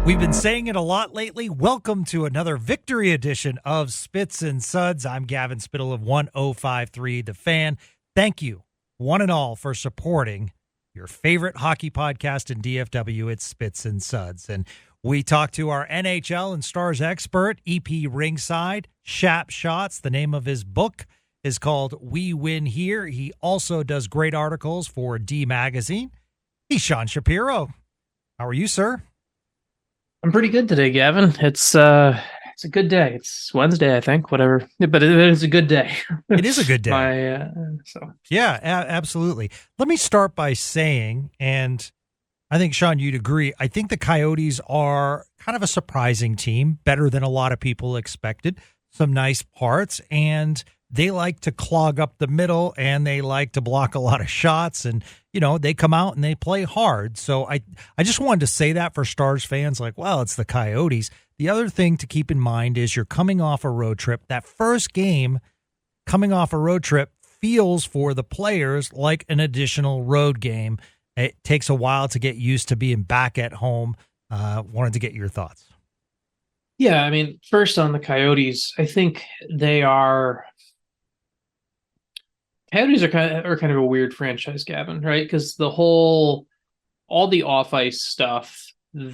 We've been saying it a lot lately. Welcome to another victory edition of Spits and Suds. I'm Gavin Spittle of 1053 The Fan. Thank you, one and all, for supporting your favorite hockey podcast in DFW. It's Spits and Suds. And we talk to our NHL and Stars expert, EP Ringside, Shap Shots. The name of his book is called We Win Here. He also does great articles for D Magazine. He's Sean Shapiro. How are you, sir? I'm pretty good today, Gavin. It's a good day. It's Wednesday, I think. Whatever, but it is a good day. It is a good day. Yeah, absolutely. Let me start by saying, and I think Sean, you'd agree. I think the Coyotes are kind of a surprising team, better than a lot of people expected. Some nice parts, and they like to clog up the middle, and they like to block a lot of shots, and they come out and they play hard. So I just wanted to say that for Stars fans, like, well, it's the Coyotes. The other thing to keep in mind is you're coming off a road trip. That first game coming off a road trip feels for the players like an additional road game. It takes a while to get used to being back at home. Wanted to get your thoughts. Yeah, I mean, first on the Coyotes, I think Coyotes are kind of a weird franchise, Gavin, right? Because all the off ice stuff, with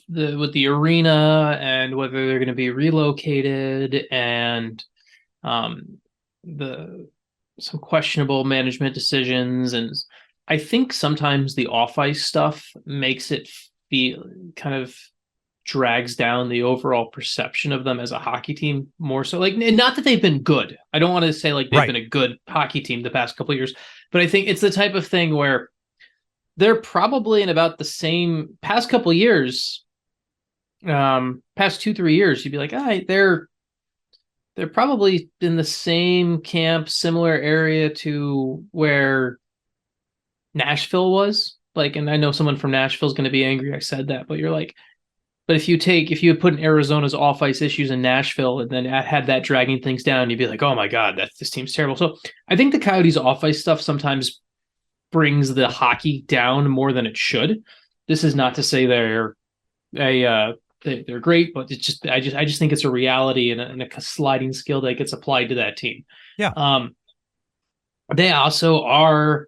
the arena and whether they're going to be relocated, and some questionable management decisions, and I think sometimes the off ice stuff makes it feel kind of drags down the overall perception of them as a hockey team more so. Like, not that they've been good. I don't want to say like they've been a good hockey team the past couple of years, but I think it's the type of thing where they're probably in about the same past couple of years, past 2-3 years, you'd be like, all right, they're probably in the same camp, similar area to where Nashville was. Like, and I know someone from Nashville is going to be angry I said that, but you're like, but if you had put in Arizona's off ice issues in Nashville and then had that dragging things down, you'd be like, oh my God, this team's terrible. So I think the Coyotes off ice stuff sometimes brings the hockey down more than it should. This is not to say they're great, but it's just I just think it's a reality and a sliding skill that gets applied to that team. Yeah. They also are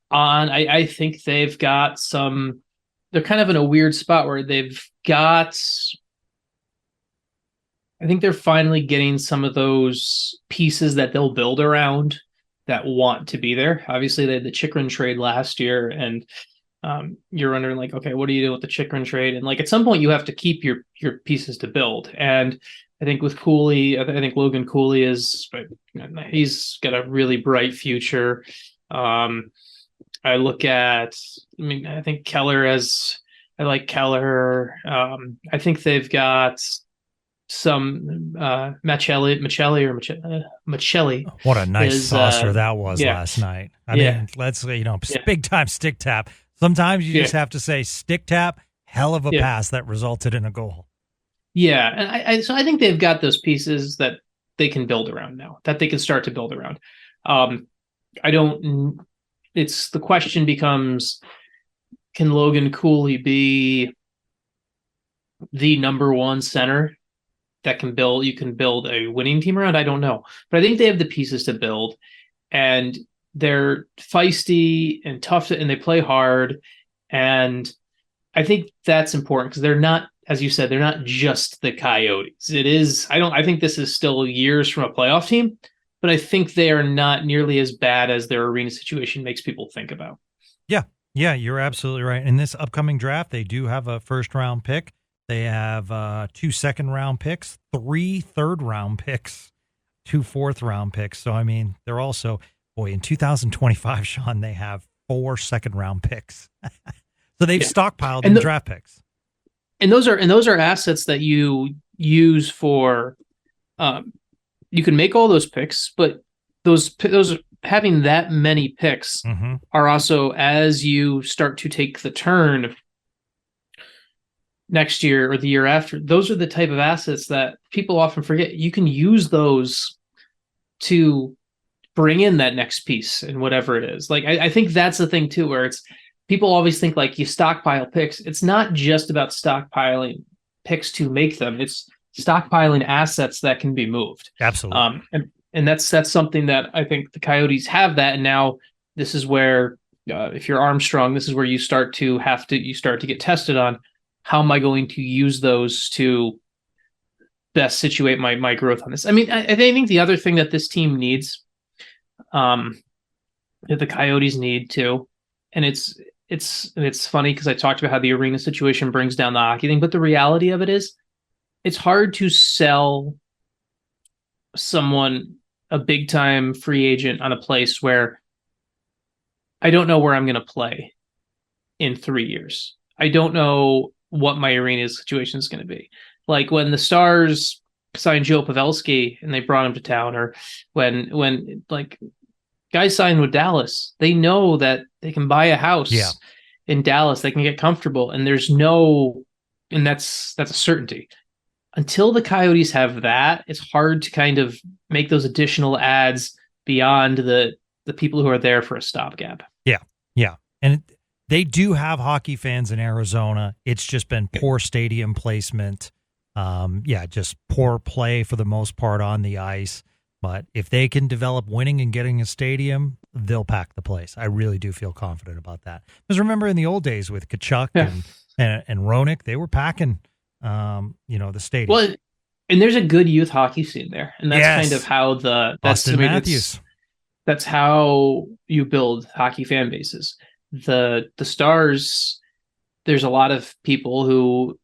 on. I think they've got some. They're kind of in a weird spot where they've got. I think they're finally getting some of those pieces that they'll build around that want to be there. Obviously, they had the Chychrun trade last year, and you're wondering, like, okay, what do you do with the Chychrun trade? And like at some point, you have to keep your pieces to build. And I think with Cooley, I think Logan Cooley he's got a really bright future. I think I like Keller. I think they've got some Machelli. What a nice saucer that was last night. I mean, let's big time stick tap. Sometimes you just have to say stick tap, hell of a pass that resulted in a goal. Yeah, and so I think they've got those pieces that they can build around now, that they can start to build around. It's the question becomes, can Logan Cooley be the number one center that you can build a winning team around? I don't know, but I think they have the pieces to build, and they're feisty and tough, and they play hard. And I think that's important because they're not, as you said, they're not just the Coyotes. I think this is still years from a playoff team, but I think they are not nearly as bad as their arena situation makes people think about. Yeah, you're absolutely right. In this upcoming draft, they do have a first-round pick. They have 2 second-round picks, 3 third-round picks, 2 fourth-round picks. So, I mean, they're also, in 2025, Sean, they have 4 second-round picks. So they've stockpiled the draft picks. And those are assets that you use for you can make all those picks, but those having that many picks are also, as you start to take the turn next year or the year after, those are the type of assets that people often forget. You can use those to bring in that next piece and whatever it is. Like I think that's the thing too, where it's people always think like you stockpile picks. It's not just about stockpiling picks to make them. It's stockpiling assets that can be moved. Absolutely. And that's something that I think the Coyotes have that. And now this is where if you're Armstrong, this is where you start to get tested on how am I going to use those to best situate my growth on this. I mean, I think the other thing that this team needs, that the Coyotes need too, and it's funny because I talked about how the arena situation brings down the hockey thing, but the reality of it is it's hard to sell someone a big time free agent on a place where I don't know where I'm going to play in 3 years. I don't know what my arena situation is going to be. Like when the Stars signed Joe Pavelski and they brought him to town, or when like guys signed with Dallas, they know that they can buy a house in Dallas, they can get comfortable, and that's a certainty. Until the Coyotes have that, it's hard to kind of make those additional ads beyond the people who are there for a stopgap. Yeah. And they do have hockey fans in Arizona. It's just been poor stadium placement. Just poor play for the most part on the ice. But if they can develop winning and getting a stadium, they'll pack the place. I really do feel confident about that. Because remember in the old days with Kachuk and Roenick, they were packing, the stadium. Well, and there's a good youth hockey scene there, and that's kind of how Matthews. That's how you build hockey fan bases. The Stars, there's a lot of people who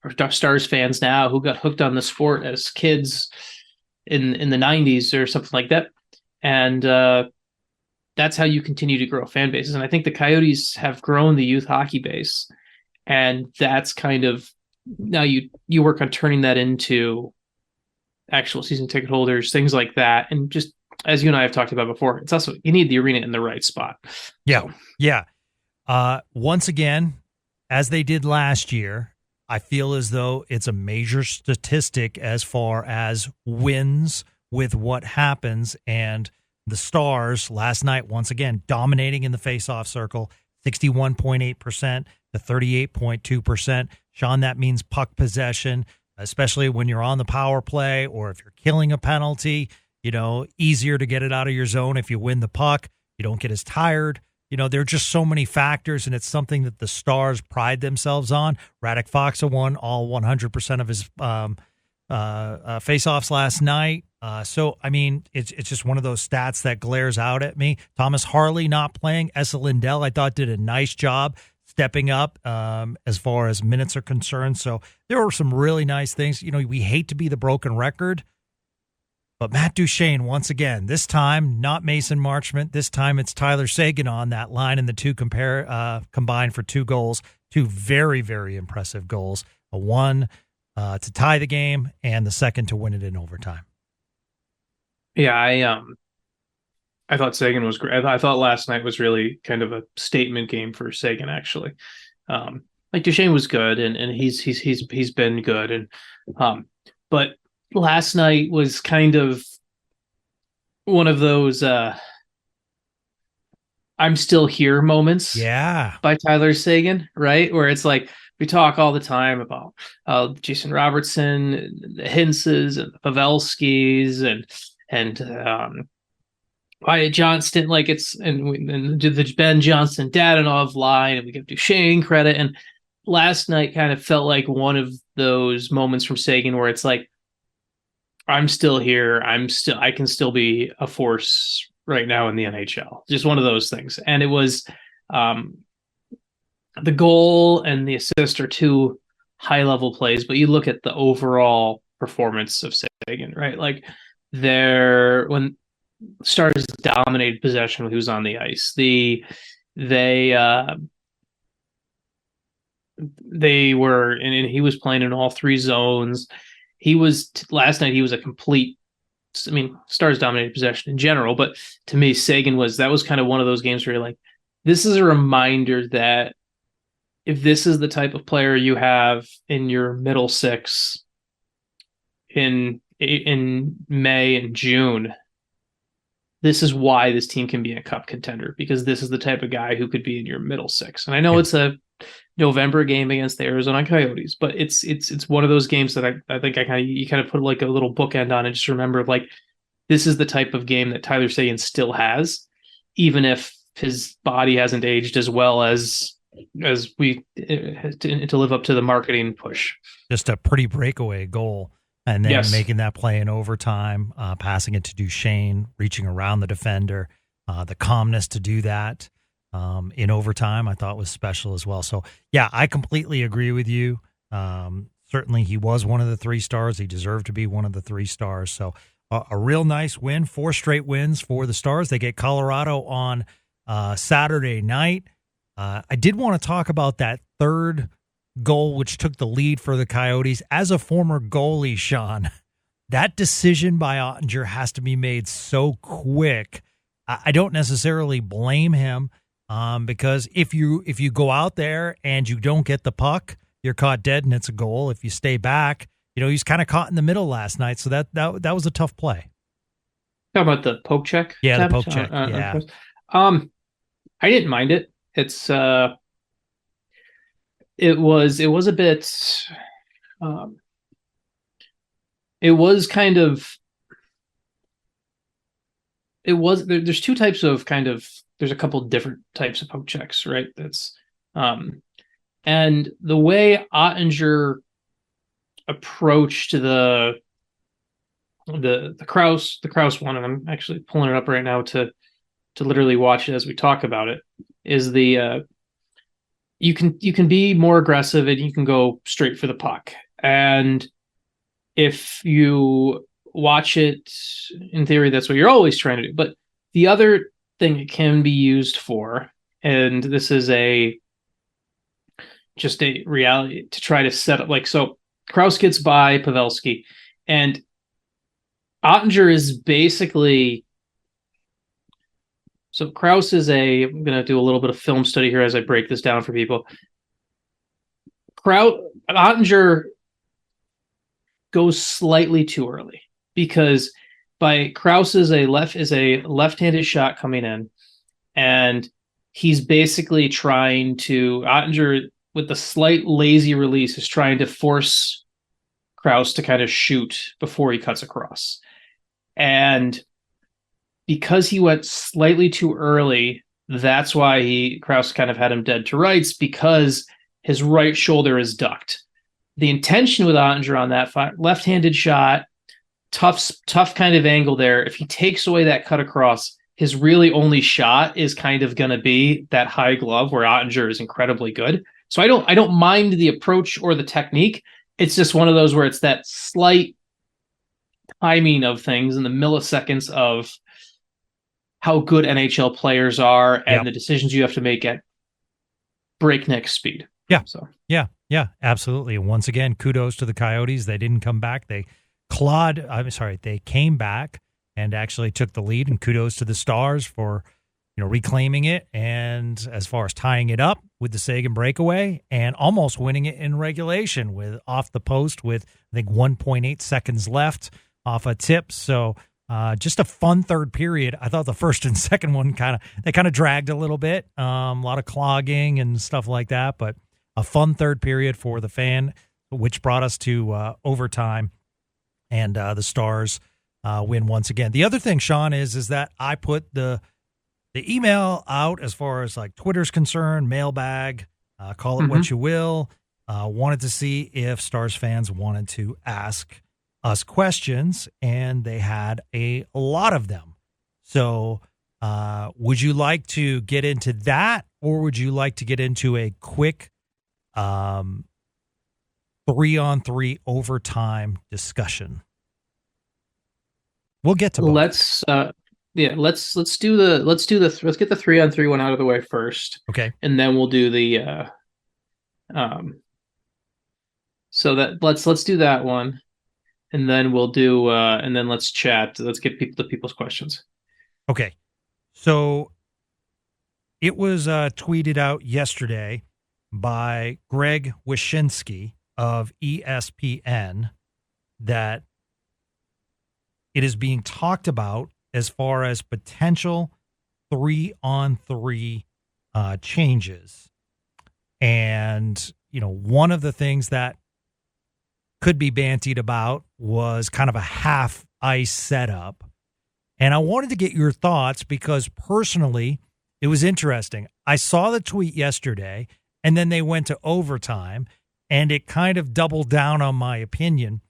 are Stars fans now who got hooked on the sport as kids in the 90s or something like that. And that's how you continue to grow fan bases. And I think the Coyotes have grown the youth hockey base. And that's kind of, now you work on turning that into actual season ticket holders, things like that. And just, as you and I have talked about before, it's also, you need the arena in the right spot. Yeah. Once again, as they did last year, I feel as though it's a major statistic as far as wins with what happens. And the Stars last night, once again, dominating in the faceoff circle, 61.8% to 38.2%. Sean, that means puck possession, especially when you're on the power play or if you're killing a penalty, easier to get it out of your zone if you win the puck. You don't get as tired. There are just so many factors, and it's something that the Stars pride themselves on. Radek Faksa won all 100% of his faceoffs last night. So, I mean, it's just one of those stats that glares out at me. Thomas Harley not playing. Esa Lindell, I thought, did a nice job stepping up as far as minutes are concerned. So there were some really nice things. We hate to be the broken record, but Matt Duchene, once again, this time, not Mason Marchment. This time it's Tyler Seguin on that line, and the two combined for 2 goals, 2 very, very impressive goals. A one to tie the game and the second to win it in overtime. Yeah, I thought Seguin was great. I thought last night was really kind of a statement game for Seguin, actually. Like Duchene was good, and he's been good, and but last night was kind of one of those I'm still here moments by Tyler Seguin, right? Where it's like we talk all the time about Jason Robertson, the Hintzes and the Pavelskis and Wyatt Johnston, like and the Ben Johnston Dadonov line, and we give Duchene credit. And last night kind of felt like one of those moments from Seguin where it's like, I'm still here. I can still be a force right now in the NHL. Just one of those things. And it was the goal and the assist are 2 high level plays, but you look at the overall performance of Seguin, right? Like when Stars dominated possession when he was on the ice, they were, and he was playing in all 3 zones. Last night he was a complete, Stars dominated possession in general, but to me, Seguin was kind of one of those games where you're like, this is a reminder that if this is the type of player you have in your middle 6 in May and June, this is why this team can be a cup contender, because this is the type of guy who could be in your middle six. And I know it's a November game against the Arizona Coyotes, but it's one of those games that I think you kind of put like a little bookend on and just remember like this is the type of game that Tyler Seguin still has, even if his body hasn't aged as well as we to live up to the marketing push. Just a pretty breakaway goal. And then making that play in overtime, passing it to Duchene, reaching around the defender, the calmness to do that in overtime, I thought was special as well. So, yeah, I completely agree with you. Certainly he was one of the 3 stars. He deserved to be one of the 3 stars. So a real nice win, 4 straight wins for the Stars. They get Colorado on Saturday night. I did want to talk about that third goal, which took the lead for the Coyotes. As a former goalie, Sean, that decision by Ottinger has to be made so quick. I don't necessarily blame him because if you go out there and you don't get the puck, you're caught dead and it's a goal. If you stay back, he's kind of caught in the middle last night, so that was a tough play. Talking about the poke check? Yeah, the poke check. Yeah. I didn't mind it. It's it was a bit it was kind of it was there's 2 types of there's a couple different types of poke checks, right? That's and the way Ottinger approached the Kraus one, and I'm actually pulling it up right now to literally watch it as we talk about it, is the you can be more aggressive and you can go straight for the puck. And if you watch it, in theory, that's what you're always trying to do. But the other thing it can be used for, and this is just a reality, to try to set up, like, so Kraus gets by Pavelski, and Ottinger is basically, so Kraus is I'm going to do a little bit of film study here as I break this down for people. Ottinger goes slightly too early because Kraus is a left-handed shot coming in, and he's basically Ottinger, with the slight lazy release, is trying to force Kraus to kind of shoot before he cuts across. And because he went slightly too early, that's why Kraus kind of had him dead to rights, because his right shoulder is ducked. The intention with Ottinger on that left-handed shot, tough kind of angle there. If he takes away that cut across, his really only shot is kind of going to be that high glove where Ottinger is incredibly good. So I don't mind the approach or the technique. It's just one of those where it's that slight timing of things in the milliseconds of how good NHL players are and the decisions you have to make at breakneck speed. Yeah. So yeah, absolutely. And once again, kudos to the Coyotes. They didn't come back. They came back and actually took the lead, and kudos to the Stars for reclaiming it, and as far as tying it up with the Seguin breakaway and almost winning it in regulation with off the post with, I think, 1.8 seconds left off a tip. So just a fun third period. I thought the first and second one kind of dragged a little bit, a lot of clogging and stuff like that, but a fun third period for the fan, which brought us to overtime, and the Stars win once again. The other thing, Sean, is that I put the email out as far as like Twitter's concerned, mailbag, call it what you will. Wanted to see if Stars fans wanted to ask us questions, and they had a lot of them. So would you like to get into that, or would you like to get into a quick 3-on-3 overtime discussion? We'll get to both. Let's get the 3-on-3 one out of the way first. Okay. And then we'll do the so that let's do that one. And then we'll do and then let's chat. Let's get people's questions. Okay. So it was tweeted out yesterday by Greg Wyshynski of ESPN that it is being talked about as far as potential 3-on-3 changes. And, one of the things that could be bantied about was kind of a half ice setup. And I wanted to get your thoughts because personally, it was interesting. I saw the tweet yesterday and then they went to overtime and it kind of doubled down on my opinion.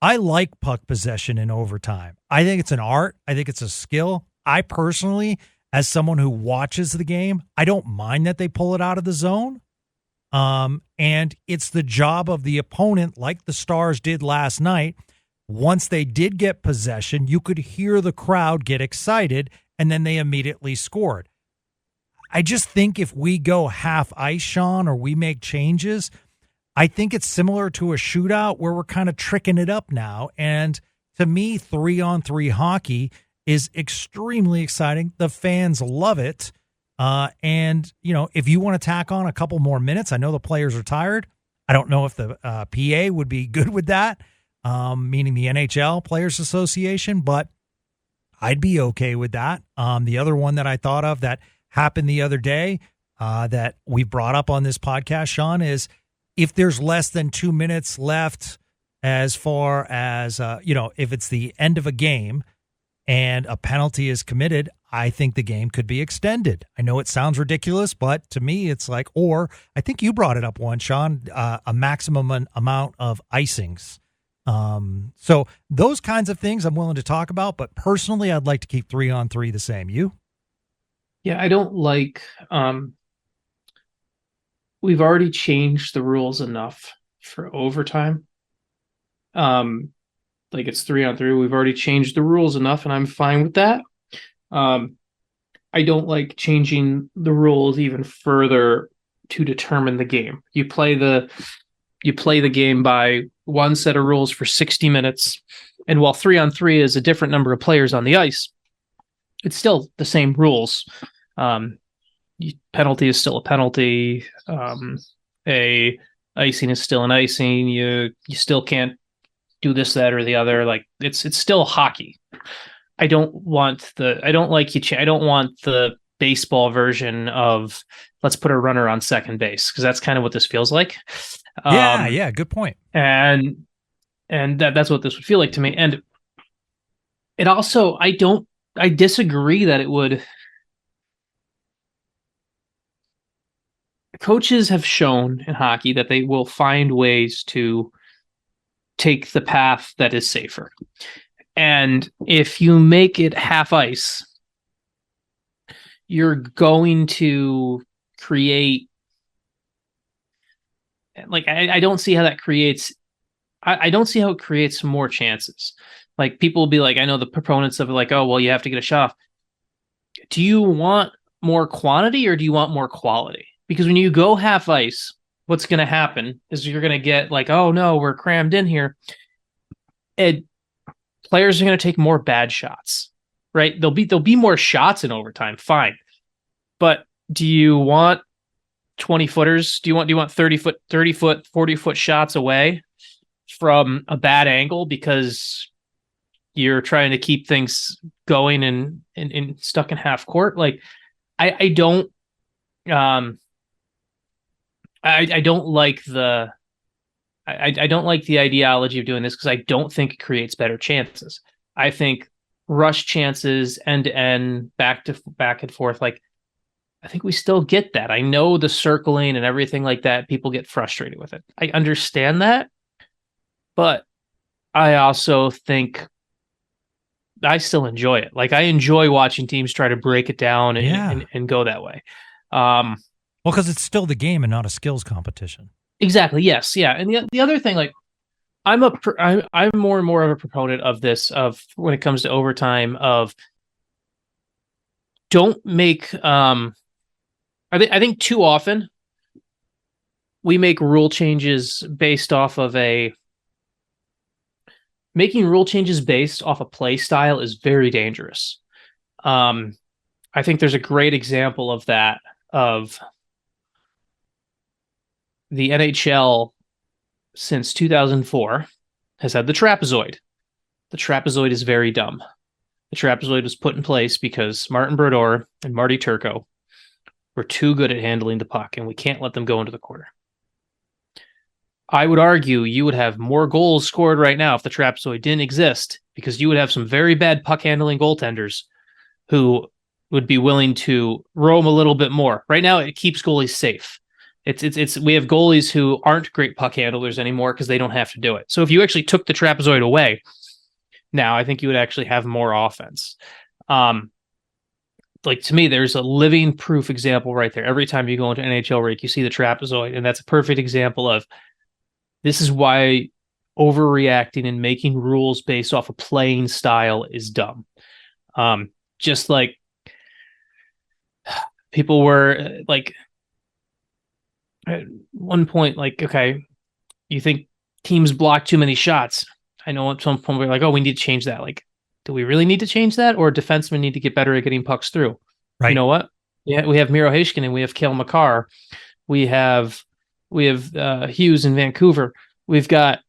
I like puck possession in overtime. I think it's an art. I think it's a skill. I personally, as someone who watches the game, I don't mind that they pull it out of the zone. And it's the job of the opponent, like the Stars did last night. Once they did get possession, you could hear the crowd get excited, and then they immediately scored. I just think if we go half ice, Sean, or we make changes, I think it's similar to a shootout where we're kind of tricking it up now. And to me, 3-on-3 hockey is extremely exciting. The fans love it. And, if you want to tack on a couple more minutes, I know the players are tired. I don't know if the PA would be good with that, meaning the NHL Players Association, but I'd be okay with that. The other one that I thought of that happened the other day that we brought up on this podcast, Sean, is if there's less than 2 minutes left as far as, if it's the end of a game and a penalty is committed, I think the game could be extended. I know it sounds ridiculous, but to me, it's like, or I think you brought it up once, Sean, a maximum amount of icings. So those kinds of things I'm willing to talk about, but personally, I'd like to keep 3-on-3 the same. You? Yeah, I don't like, we've already changed the rules enough for overtime. Like it's 3-on-3. We've already changed the rules enough, and I'm fine with that. I don't like changing the rules even further to determine the game. You play the game by one set of rules for 60 minutes, and while 3-on-3 is a different number of players on the ice, it's still the same rules. Penalty is still a penalty. A icing is still an icing. You still can't do this, that, or the other. Like it's still hockey. I don't want the baseball version of let's put a runner on second base, because that's kind of what this feels like. Yeah, good point. And that's what this would feel like to me. And it also, I disagree that it would. Coaches have shown in hockey that they will find ways to take the path that is safer. And if you make it half ice, you're going to create, like, I don't see how that creates, I don't see how it creates more chances. Like, people will be like, I know the proponents of it, like, oh, well, you have to get a shot off. Do you want more quantity or do you want more quality? Because when you go half ice, what's going to happen is you're going to get like, oh no, we're crammed in here. And players are going to take more bad shots, right? There'll be more shots in overtime. Fine. But do you want 20 footers? Do you want 30 foot, 40 foot shots away from a bad angle because you're trying to keep things going and stuck in half court? Like, I don't like the I don't like the ideology of doing this, because I don't think it creates better chances. I think rush chances, end to end, back and forth, like, I think we still get that. I know the circling and everything like that, people get frustrated with it. I understand that, but I also think I still enjoy it. Like, I enjoy watching teams try to break it down and go that way. Well, because it's still the game and not a skills competition. Exactly. Yes. Yeah. And the other thing, like, I'm more and more of a proponent of this, of when it comes to overtime, of don't make, I think too often we make rule changes based off of making rule changes based off a play style is very dangerous. I think there's a great example of that, of the NHL since 2004 has had the trapezoid. The trapezoid is very dumb. The trapezoid was put in place because Martin Brodeur and Marty Turco were too good at handling the puck, and we can't let them go into the corner. I would argue you would have more goals scored right now if the trapezoid didn't exist, because you would have some very bad puck handling goaltenders who would be willing to roam a little bit more. Right now, it keeps goalies safe. We have goalies who aren't great puck handlers anymore because they don't have to do it. So if you actually took the trapezoid away, now I think you would actually have more offense. Like, to me, there's a living proof example right there. Every time you go into NHL Rake, you see the trapezoid, and that's a perfect example of this is why overreacting and making rules based off of playing style is dumb. Just like people were like, at one point, like, okay, you think teams block too many shots. I know at some point we're like, oh, we need to change that. Like, do we really need to change that? Or defensemen need to get better at getting pucks through? Right. You know what? Yeah, we have Miro Heiskanen, we have Cale Makar, we have Hughes in Vancouver. We've got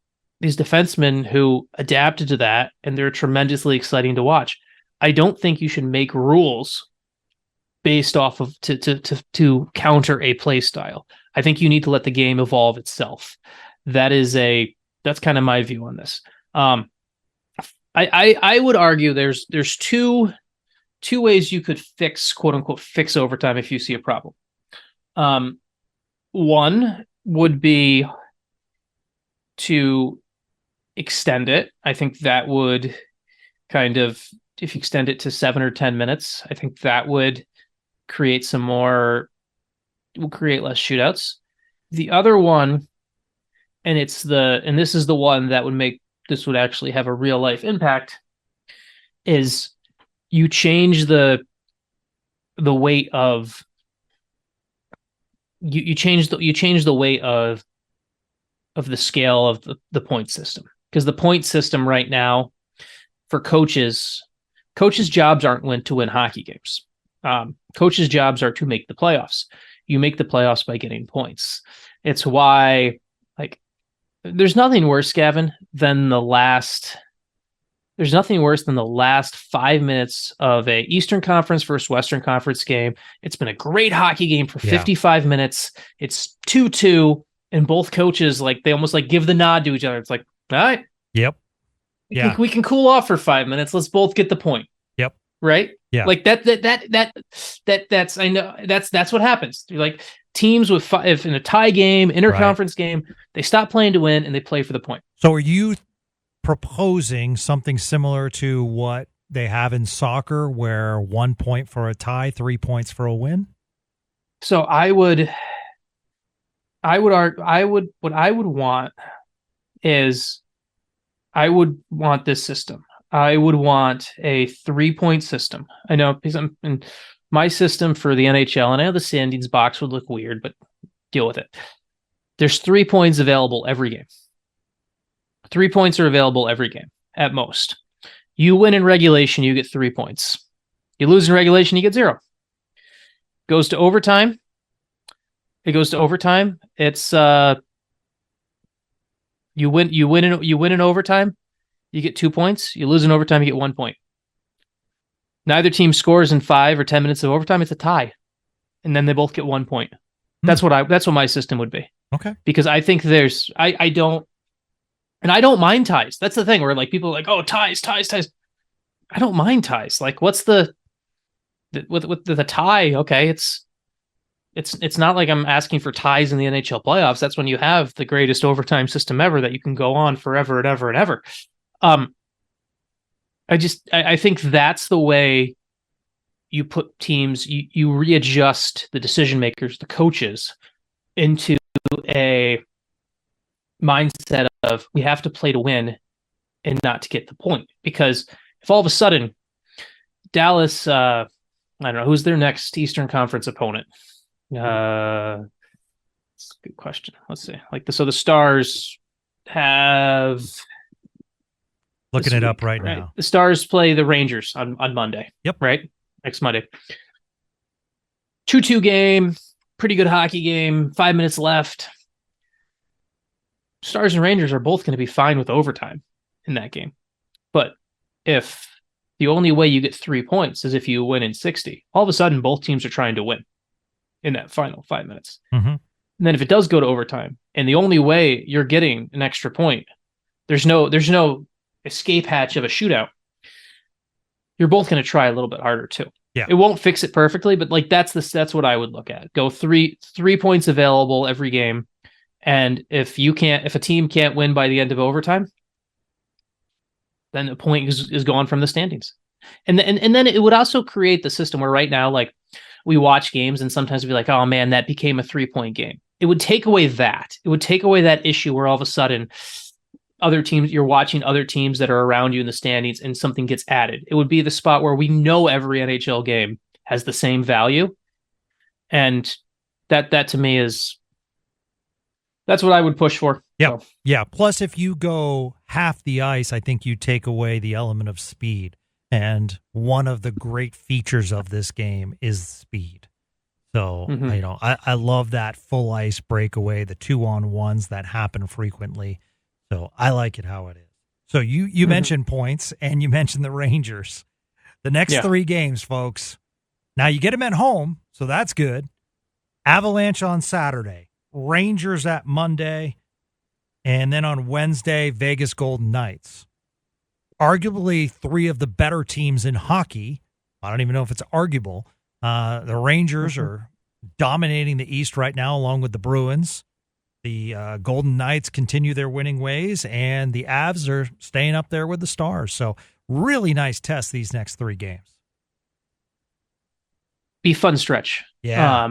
these defensemen who adapted to that, and they're tremendously exciting to watch. I don't think you should make rules based off of to counter a play style. I think you need to let the game evolve itself. That's kind of my view on this. I would argue there's two ways you could fix, quote unquote, fix overtime if you see a problem. One would be to extend it. I think that would kind of, if you extend it to 7 or 10 minutes, I think that would create less shootouts. The other one, and this is the one that would make this would actually have a real life impact, is you change the weight of you change the weight of the scale of the point system, because the point system right now for coaches jobs aren't to win hockey games. Coaches' jobs are to make the playoffs. You make the playoffs by getting points. It's why, like, there's nothing worse, Gavin, than the last 5 minutes of a Eastern Conference versus Western Conference game. It's been a great hockey game for 55 minutes. It's 2-2, and both coaches, like, they almost like give the nod to each other. It's like, all right. Yep. We can cool off for 5 minutes. Let's both get the point. Yep. Right? Yeah. Like that's I know that's what happens. You're like, teams with if in a tie game, interconference game, they stop playing to win and they play for the point. So are you proposing something similar to what they have in soccer, where 1 point for a tie, 3 points for a win? So what I would want is, I would want this system. I would want a 3-point system. I know, because I'm in my system for the NHL, and I know the standings box would look weird, but deal with it. There's 3 points available every game. 3 points are available every game at most. You win in regulation, you get 3 points. You lose in regulation, you get 0. Goes to overtime. It's you win in overtime, you get 2 points. You lose in overtime, you get 1 point. Neither team scores in 5 or 10 minutes of overtime. It's a tie, and then they both get 1 point. That's what my system would be. Okay. Because I think I don't mind ties. That's the thing, where like people are like, oh, ties. I don't mind ties. Like, what's with the tie? Okay, it's not like I'm asking for ties in the NHL playoffs. That's when you have the greatest overtime system ever that you can go on forever and ever and ever. I think that's the way you put teams, you readjust the decision makers, the coaches, into a mindset of, we have to play to win and not to get the point. Because if all of a sudden Dallas, I don't know, who's their next Eastern Conference opponent? That's a good question. Let's see. So the Stars have, looking it up right now. The Stars play the Rangers on Monday. Yep. Right? Next Monday. 2-2 game, pretty good hockey game, 5 minutes left. Stars and Rangers are both going to be fine with overtime in that game. But if the only way you get 3 points is if you win in 60. All of a sudden, both teams are trying to win in that final 5 minutes. Mm-hmm. And then if it does go to overtime, and the only way you're getting an extra point, there's no escape hatch of a shootout, you're both going to try a little bit harder too. Yeah. It won't fix it perfectly, but like that's what I would look at. Go three points available every game. And if a team can't win by the end of overtime, then the point is gone from the standings. And then it would also create the system where right now, like we watch games and sometimes we'd be like, oh man, that became a 3-point game. It would take away that. It would take away that issue where all of a sudden other teams, you're watching other teams that are around you in the standings and something gets added. It would be the spot where we know every NHL game has the same value. And that to me that's what I would push for. Yeah. So. Yeah. Plus, if you go half the ice, I think you take away the element of speed. And one of the great features of this game is speed. So, I love that full ice breakaway, the 2-on-1s that happen frequently. So I like it how it is. So you mentioned points and you mentioned the Rangers. The next 3 games, folks. Now you get them at home, so that's good. Avalanche on Saturday, Rangers at Monday, and then on Wednesday, Vegas Golden Knights. Arguably 3 of the better teams in hockey. I don't even know if it's arguable. The Rangers are dominating the East right now along with the Bruins. The Golden Knights continue their winning ways, and the Avs are staying up there with the Stars. So really nice test these next 3 games. Be fun stretch. Yeah.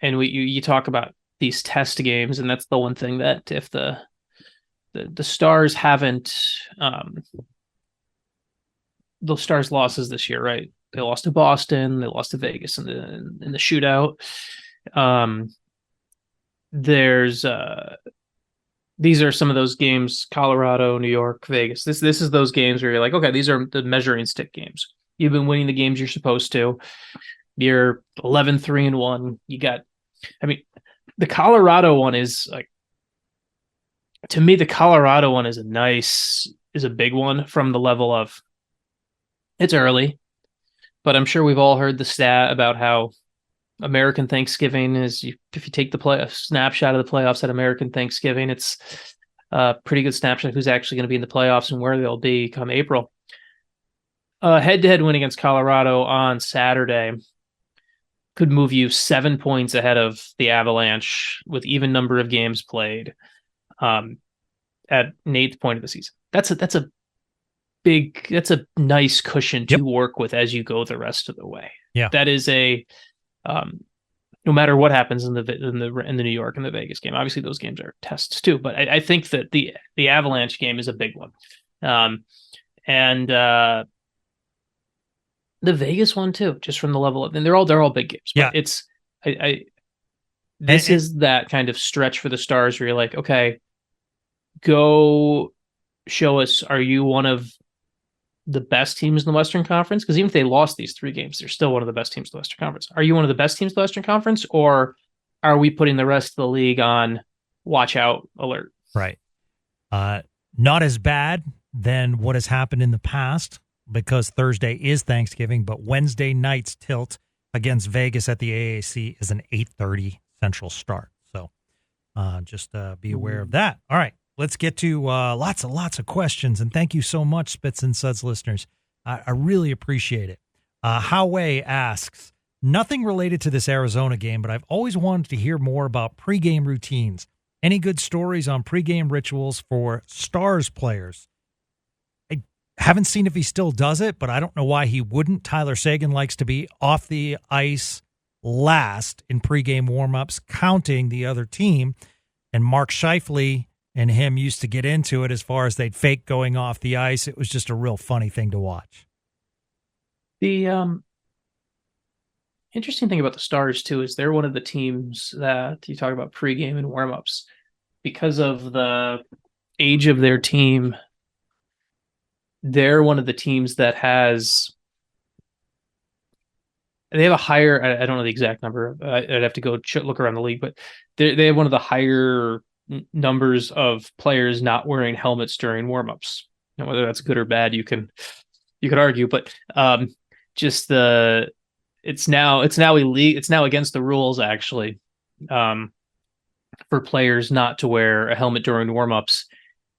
And you talk about these test games, and that's the one thing that if the Stars haven't the Stars losses this year, right? They lost to Boston, they lost to Vegas in the shootout. These are some of those games: Colorado, New York, Vegas. This is those games where you're like, okay, these are the measuring stick games. You've been winning the games you're supposed to. You're 11-3-1. The Colorado one is like, to me, the Colorado one is a big one from the level of it's early, but I'm sure we've all heard the stat about how American Thanksgiving is, if you take a snapshot of the playoffs at American Thanksgiving, it's a pretty good snapshot of who's actually going to be in the playoffs and where they'll be come April. Head-to-head win against Colorado on Saturday could move you 7 points ahead of the Avalanche with even number of games played at an 8th point of the season. That's a nice cushion to work with as you go the rest of the way. Yeah, that is no matter what happens in the New York and the Vegas game. Obviously, those games are tests too, but I think that the Avalanche game is a big one, and the Vegas one too, just from the level of, and they're all big games. But it's this is that kind of stretch for the Stars where you're like, okay, go show us, are you one of the best teams in the Western Conference? Because even if they lost these 3 games, they're still one of the best teams in the Western Conference. Are you one of the best teams in the Western Conference, or are we putting the rest of the league on watch out alert? Right. Not as bad than what has happened in the past, because Thursday is Thanksgiving, but Wednesday night's tilt against Vegas at the AAC is an 8:30 Central start. So just be aware of that. All right. Let's get to lots of questions, and thank you so much, Spits and Suds listeners. I really appreciate it. Howie asks, nothing related to this Arizona game, but I've always wanted to hear more about pregame routines. Any good stories on pregame rituals for Stars players? I haven't seen if he still does it, but I don't know why he wouldn't. Tyler Seguin likes to be off the ice last in pregame warmups, counting the other team, and Mark Scheifele and him used to get into it as far as they'd fake going off the ice. It was just a real funny thing to watch. The interesting thing about the Stars, too, is they're one of the teams that you talk about pregame and warmups. Because of the age of their team, they're one of the teams that they have a higher, I don't know the exact number. I'd have to go look around the league, but they have one of the higher numbers of players not wearing helmets during warmups. Whether that's good or bad, you can you could argue, but just it's now illegal. It's now against the rules actually, for players not to wear a helmet during warmups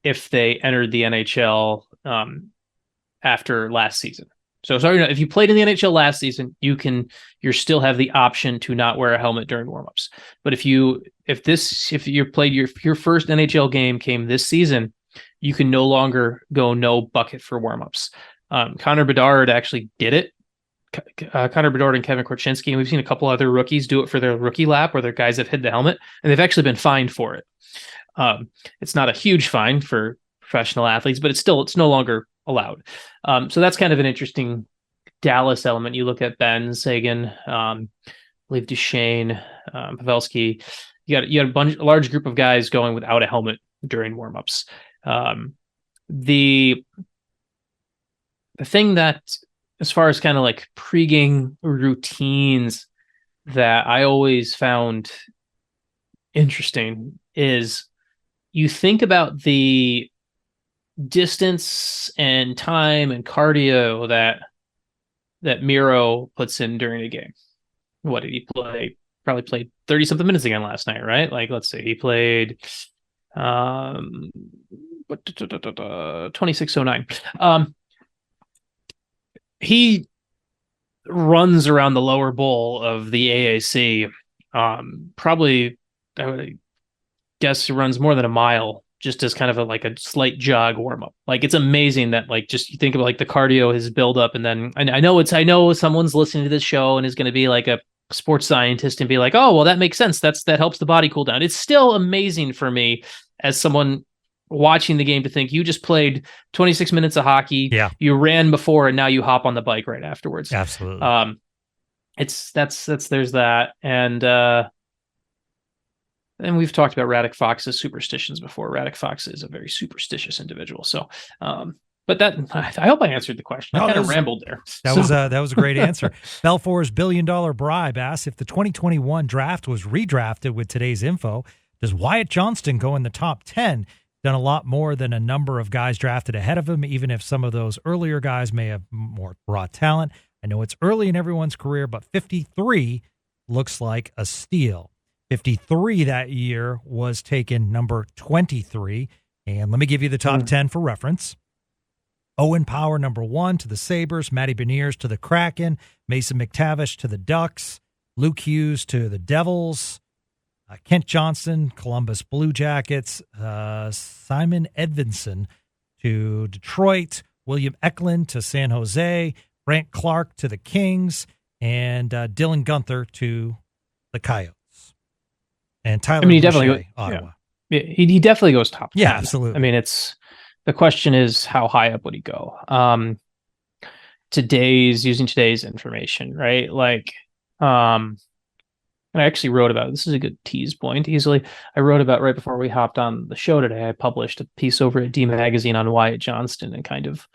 if they entered the NHL after last season. So sorry, if you played in the NHL last season, you still have the option to not wear a helmet during warmups. But if you played your first NHL game came this season, you can no longer go no bucket for warmups. Connor Bedard actually did it. Connor Bedard and Kevin Korchinski, and we've seen a couple other rookies do it for their rookie lap, where their guys have hid the helmet, and they've actually been fined for it. It's not a huge fine for professional athletes, but it's no longer allowed. So that's kind of an interesting Dallas element. You look at Ben, Seguin, I believe Duchene, Pavelski. You had a large group of guys going without a helmet during warmups. The thing that, as far as kind of like pregame routines, that I always found interesting is you think about the distance and time and cardio that Miro puts in during a game. What did he play? Probably played 30 something minutes again last night, right? Like, let's see, he played 2609. He runs around the lower bowl of the AAC. Probably, I would guess he runs more than a mile, just as kind of a slight jog warm up. Like, it's amazing that, like, just you think about like the cardio, his build up, and then I know someone's listening to this show and is going to be like a sports scientist and be like, oh, well, that makes sense. That helps the body cool down. It's still amazing for me as someone watching the game to think you just played 26 minutes of hockey. Yeah. You ran before and now you hop on the bike right afterwards. Absolutely. There's that. And we've talked about Radek Fox's superstitions before. Radek Fox is a very superstitious individual. So, but that, I hope I answered the question. I kind of rambled there. That was a great answer. Belfour's $1 billion bribe asks, if the 2021 draft was redrafted with today's info, does Wyatt Johnston go in the top 10? Done a lot more than a number of guys drafted ahead of him, even if some of those earlier guys may have more raw talent. I know it's early in everyone's career, but 53 looks like a steal. 53 that year was taken number 23. And let me give you the top 10 for reference. Owen Power, number 1 to the Sabres. Matty Beniers to the Kraken. Mason McTavish to the Ducks. Luke Hughes to the Devils. Kent Johnson, Columbus Blue Jackets. Simon Edvinsson to Detroit. William Eklund to San Jose. Brant Clark to the Kings. And Dylan Guenther to the Coyotes. And Tyler Boucher, Ottawa. Yeah, he definitely goes top 10. Yeah, absolutely. I mean, the question is, how high up would he go? Using today's information, right? Like, and I actually wrote about, this is a good tease point easily. I wrote about, right before we hopped on the show today, I published a piece over at D Magazine on Wyatt Johnston and kind of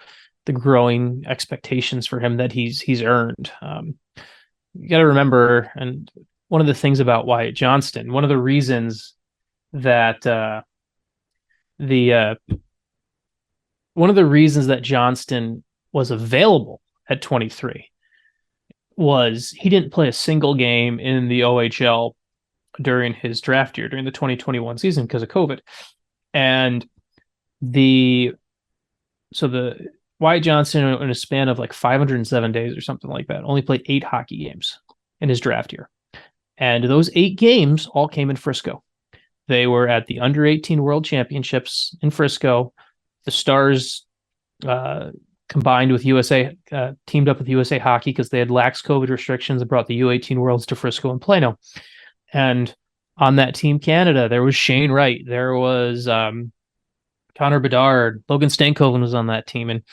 the growing expectations for him that he's earned. You got to remember, and one of the things about Wyatt Johnston, one of the reasons that Johnston was available at 23 was he didn't play a single game in the OHL during his draft year, during the 2021 season, because of COVID. And the Wyatt Johnston, in a span of like 507 days or something like that, only played 8 hockey games in his draft year. And those 8 games all came in Frisco. They were at the Under-18 World Championships in Frisco. The Stars combined with USA, teamed up with USA Hockey because they had lax COVID restrictions and brought the U18 Worlds to Frisco and Plano. And on that Team Canada, there was Shane Wright. There was Connor Bedard. Logan Stankoven was on that team. And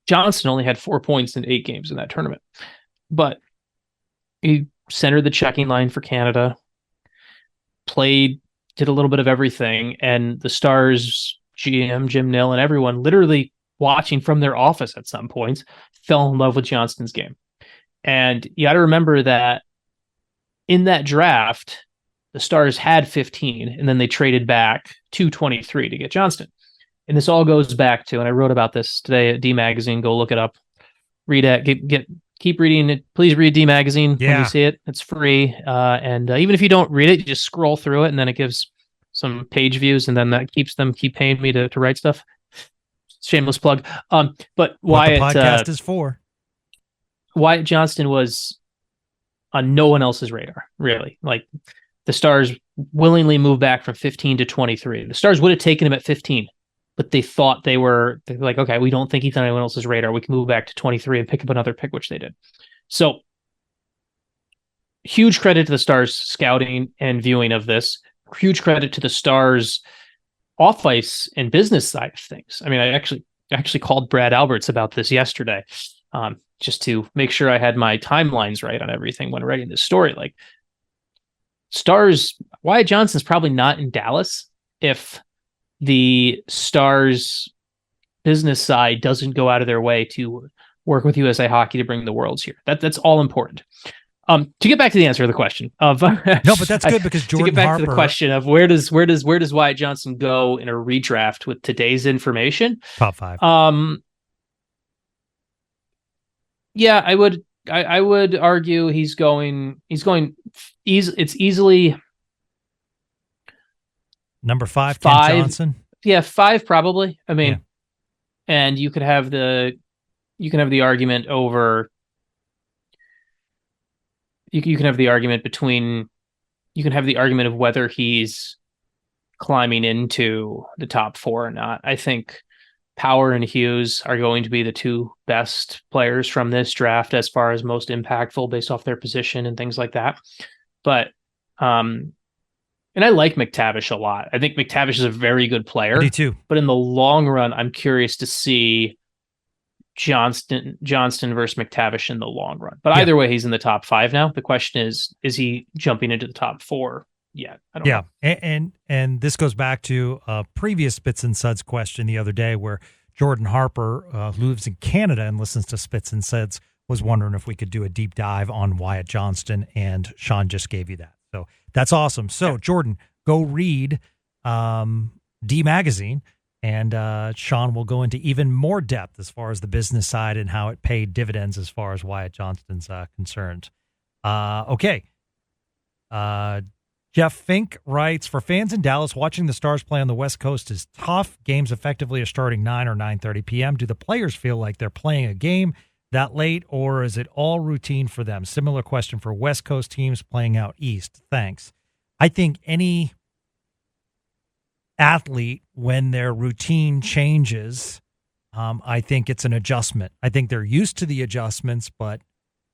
Johnston only had 4 points in 8 games in that tournament. But he centered the checking line for Canada, did a little bit of everything, and the Stars GM, Jim Nill, and everyone literally watching from their office at some points fell in love with Johnston's game. And you got to remember that in that draft, The Stars had 15, and then they traded back to 23 to get Johnston. And this all goes back to, and I wrote about this today at D Magazine. Go look it up. Read it. Keep reading it. Please read D Magazine when you see it. It's free. And even if you don't read it, you just scroll through it, and then it gives some page views, and then that keep paying me to write stuff. Shameless plug. But Wyatt, what the podcast is for. Wyatt Johnston was on no one else's radar, really. Like, the Stars willingly moved back from 15 to 23. The Stars would have taken him at 15, but they thought they're like, okay, we don't think he's on anyone else's radar. We can move back to 23 and pick up another pick, which they did. So huge credit to the Stars scouting and viewing of this. Huge credit to the Stars off ice and business side of things. I mean, I actually called Brad Alberts about this yesterday, just to make sure I had my timelines right on everything when writing this story. Like, Stars, Wyatt Johnston's probably not in Dallas if the Stars business side doesn't go out of their way to work with USA Hockey to bring the Worlds here. That's all important. To get back to the answer to the question of no, but that's good because Jordan to get back Harper, to the question of where does Wyatt Johnston go in a redraft with today's information? Top 5. Yeah, I would argue he's going it's easily number 5, Kent Johnson. Yeah, 5 probably. I mean, and you can have the argument over. You can have the argument of whether he's climbing into the top 4 or not. I think Power and Hughes are going to be the 2 best players from this draft as far as most impactful based off their position and things like that. But and I like McTavish a lot. I think McTavish is a very good player. Me too. But in the long run, I'm curious to see Johnston versus McTavish in the long run. But either way, he's in the top 5 now. The question is he jumping into the top 4 yet? I don't know. And this goes back to a previous Spits and Suds question the other day where Jordan Harper, who lives in Canada and listens to Spits and Suds, was wondering if we could do a deep dive on Wyatt Johnston, and Sean just gave you that. So that's awesome. So, Jordan, go read D Magazine. And Sean will go into even more depth as far as the business side and how it paid dividends as far as Wyatt Johnston's concerned. Okay. Jeff Fink writes, for fans in Dallas, watching the Stars play on the West Coast is tough. Games effectively are starting 9 or 9:30 p.m. Do the players feel like they're playing a game that late, or is it all routine for them? Similar question for West Coast teams playing out East. Thanks. I think any athlete, when their routine changes, I think it's an adjustment. I think they're used to the adjustments, but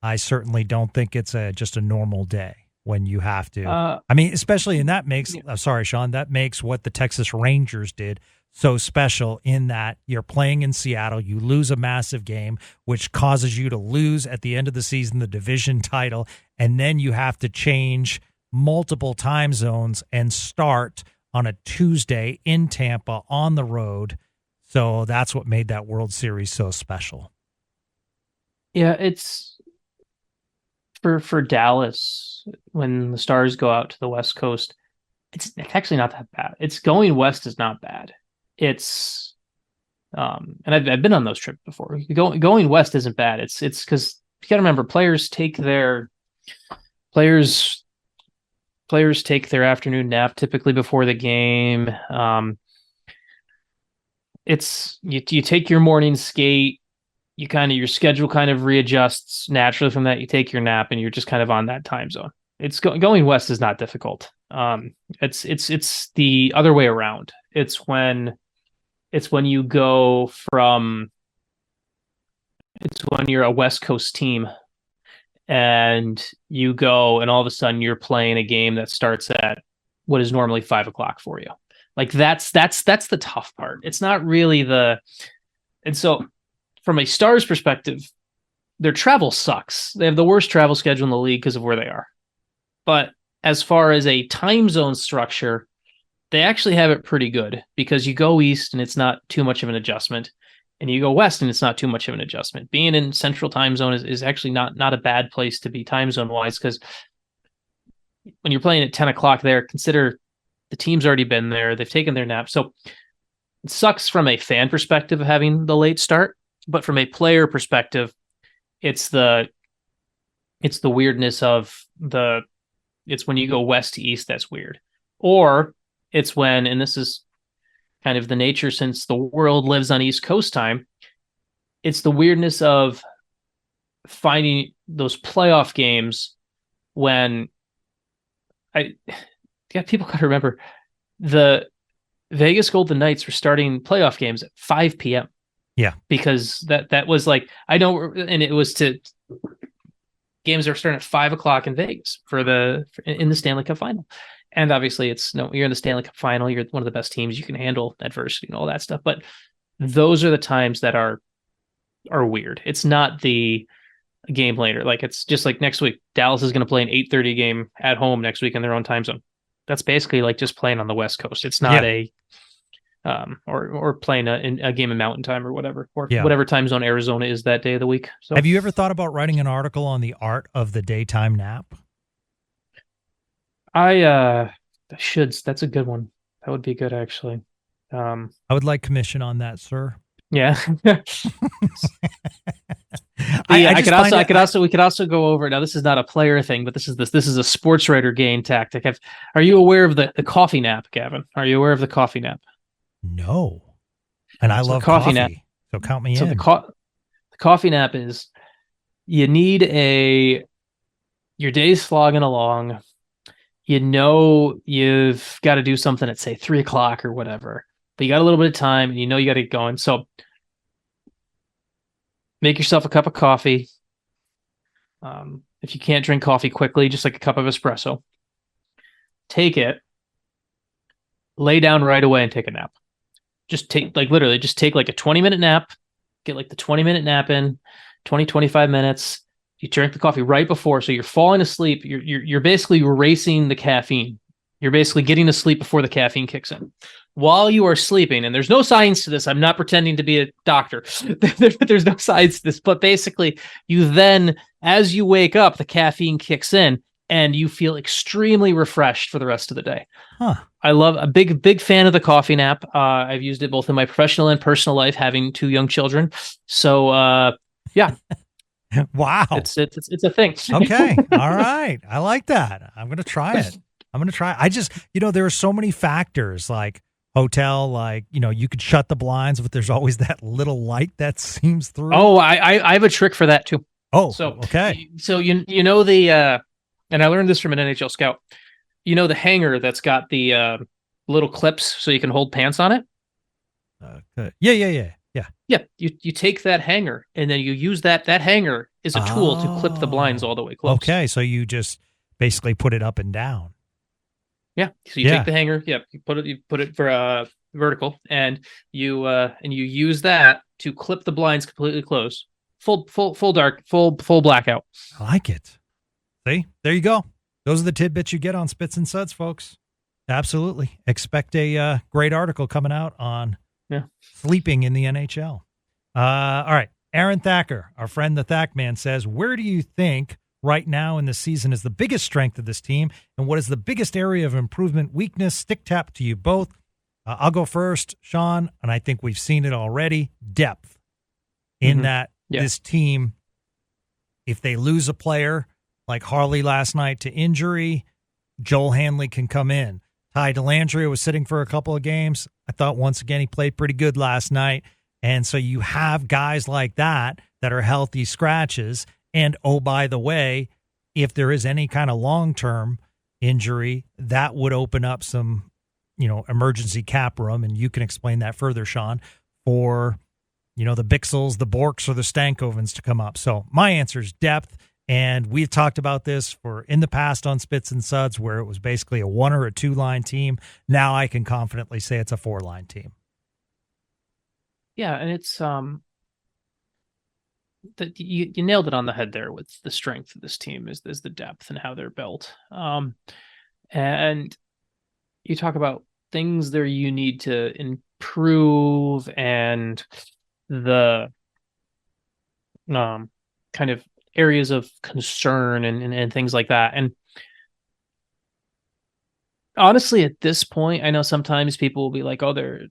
I certainly don't think it's just a normal day when you have to. I mean, especially, and that makes, sorry, Sean, that makes what the Texas Rangers did so special in that you're playing in Seattle, you lose a massive game, which causes you to lose at the end of the season the division title, and then you have to change multiple time zones and start on a Tuesday in Tampa on the road. So that's what made that World Series so special. Yeah, it's for Dallas, when the Stars go out to the West Coast, it's actually not that bad. It's going west is not bad. It's and I've been on those trips before. Going west isn't bad. It's because you got to remember, players take their afternoon nap typically before the game. It's you take your morning skate, your schedule kind of readjusts naturally from that. You take your nap and you're just kind of on that time zone. It's going west is not difficult. It's the other way around. It's when you go from, it's when you're a West Coast team and you go and all of a sudden you're playing a game that starts at what is normally 5 o'clock for you. Like that's the tough part. It's not really and so from a Stars perspective, their travel sucks. They have the worst travel schedule in the league because of where they are. But as far as a time zone structure, they actually have it pretty good because you go east and it's not too much of an adjustment, and you go west and it's not too much of an adjustment. Being in central time zone is actually not a bad place to be time zone wise, because when you're playing at 10 o'clock there, consider the team's already been there. They've taken their nap. So it sucks from a fan perspective of having the late start, but from a player perspective, it's the weirdness of it's when you go west to east that's weird. Or it's when, and this is kind of the nature since the world lives on East Coast time, it's the weirdness of finding those playoff games when people got to remember the Vegas Golden Knights were starting playoff games at 5 p.m. Yeah. Because that was like, I know, and it was to games that are starting at 5 o'clock in Vegas in the Stanley Cup final. And obviously you're in the Stanley Cup final. You're one of the best teams. You can handle adversity and all that stuff. But those are the times that are weird. It's not the game later. Like, it's just like next week, Dallas is going to play an 8:30 game at home next week in their own time zone. That's basically like just playing on the West Coast. It's not or playing a game in Mountain Time or whatever, or whatever time zone Arizona is that day of the week. So, have you ever thought about writing an article on the art of the daytime nap? I should. That's a good one. That would be good, actually. I would like commission on that, sir. Yeah. We could also go over, now this is not a player thing, but this is a sports writer gain tactic. Are you aware of the coffee nap, Gavin? Are you aware of the coffee nap? No. And I love coffee nap. So count me in. The coffee nap is, you need your day's slogging along. You know, you've got to do something at say 3 o'clock or whatever, but you got a little bit of time and you know you got to get going. So make yourself a cup of coffee. If you can't drink coffee quickly, just like a cup of espresso, take it, lay down right away and take a nap. Just take like a 20-minute nap, get like the 20-minute nap in, 25 minutes. You drink the coffee right before, so you're falling asleep. You're basically erasing the caffeine. You're basically getting to sleep before the caffeine kicks in. While you are sleeping, and there's no science to this. I'm not pretending to be a doctor. There's no science to this, but basically, you then, as you wake up, the caffeine kicks in, and you feel extremely refreshed for the rest of the day. Huh. I love a big fan of the coffee nap. I've used it both in my professional and personal life, having 2 young children. So, yeah. Wow. It's a thing. Okay. All right. I like that. I'm going to try it. I just, there are so many factors, like hotel, like, you could shut the blinds, but there's always that little light that seems through. Oh, I have a trick for that too. Oh, so okay. So and I learned this from an NHL scout. The hanger that's got the little clips so you can hold pants on it. Yeah. Yeah, you take that hanger and then you use that hanger is a tool to clip the blinds all the way close. Okay, so you just basically put it up and down. Yeah, so you take the hanger, you put it for vertical, and you use that to clip the blinds completely closed, full dark, full blackout. I like it. See, there you go. Those are the tidbits you get on Spits and Suds, folks. Absolutely, expect a great article coming out on. Yeah. Sleeping in the NHL. All right. Aaron Thacker, our friend the Thack Man, says, where do you think right now in the season is the biggest strength of this team? And what is the biggest area of improvement, weakness? Stick tap to you both. I'll go first, Sean, and I think we've seen it already. Depth in that this team, if they lose a player like Harley last night to injury, Joel Hanley can come in. Ty Dellandrea was sitting for a couple of games. I thought once again he played pretty good last night. And so you have guys like that are healthy scratches. And, oh, by the way, if there is any kind of long-term injury, that would open up some, emergency cap room. And you can explain that further, Sean, for, the Bixels, the Borks, or the Stankovens to come up. So my answer is depth. And we've talked about this in the past on Spits and Suds, where it was basically a 1 or a 2-line team. Now I can confidently say it's a 4-line team. Yeah, and it's you nailed it on the head there with the strength of this team is the depth and how they're built. And you talk about things there you need to improve and the kind of areas of concern and things like that. And Honestly, at this point, I know sometimes people will be like, "Oh, they're